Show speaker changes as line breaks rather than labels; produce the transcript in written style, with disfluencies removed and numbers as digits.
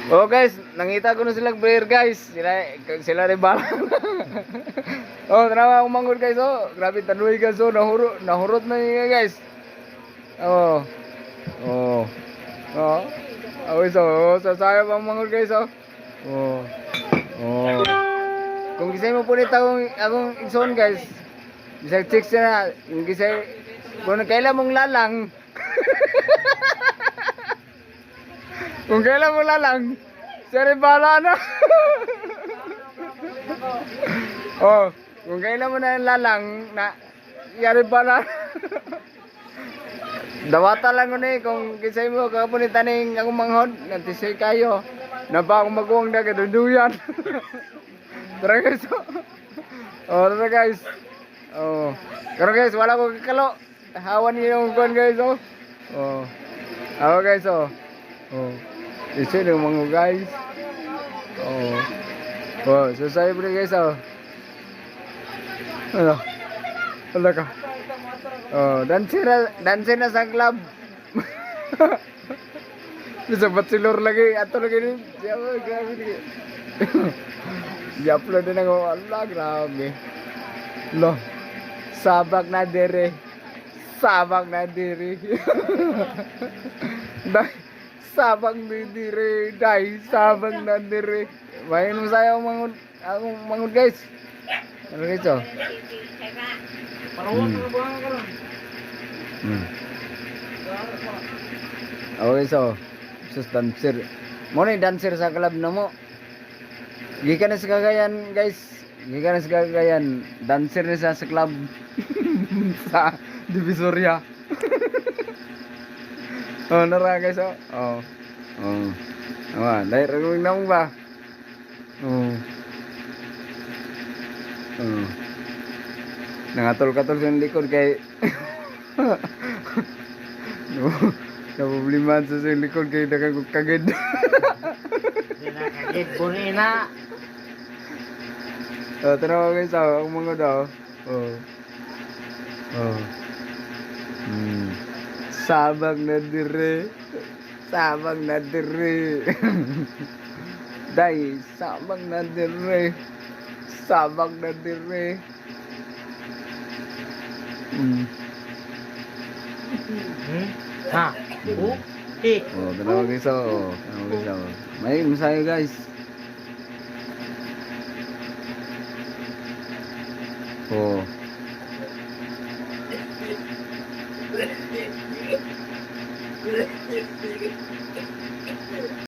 Oh guys, nangita ko na silang player guys. Sila rin bala. Oh, tanawa akong manghod guys. Oh, grabe tanuy guys. Oh, nahurot na niya guys. Oh. Oh. Oh. Oh, sasayo pang manghod guys. Oh. Oh. Oh. Kung kisay mo punit akong igsoon guys. Bisag chicks na. Kung kisay, kung kailan mong lalang. Kung kailan mo lalang, siya rin bahala na. Oh, kung kailan mo na lalang, siya rin bahala na. Dawata lang ko na kung kisay mo kapunitan ng akong manghod, natisay kayo. Na ba akong magawang na kaduduyan. Tara guys, oh, tara guys. Oh, pero guys, wala ko kakalo. Hawan niyo yung kuwan guys, oh. Oh, ako guys, oh. Oh. Ito yung mga guys. Oh. Oh, susay po guys, oh. Ano? Wala ka. Oh, dancer na sa club. Bisa batsilor lagi, ato lagi ni. Grabe ni. Di-upload din ako. Allah, grabe. Lo. Sabak na dire. Sabak na dire. Dai. Sabang na dire, dai, sabang na dire. Main mo sayo akong mangun guys. Ano guys oh? Okay so, sus dancer. Mo ni dancer sa club na mo. Gikan na sa Cagayan guys. Gikan na sa Cagayan. Dancer na sa club. Sa Divisoria. Oh, nara guys, oh. Oh. Oh. Ah, dahil rin na mo ba? Oh. Oh. Nangatol-katol sa likod kay naproblemahan sa likod kay dagang kagid.
Kagid buni na.
Oh, tanaw guys, oh, ang mga daw. Oh. Oh. Sabang na dire. Sabang na dire. Dai, sabang na dire. Sabang na dire.
Ha. Oh.
Oh, dalawa guys, oh. Dalawa guys, oh. May masayo guys. Oh.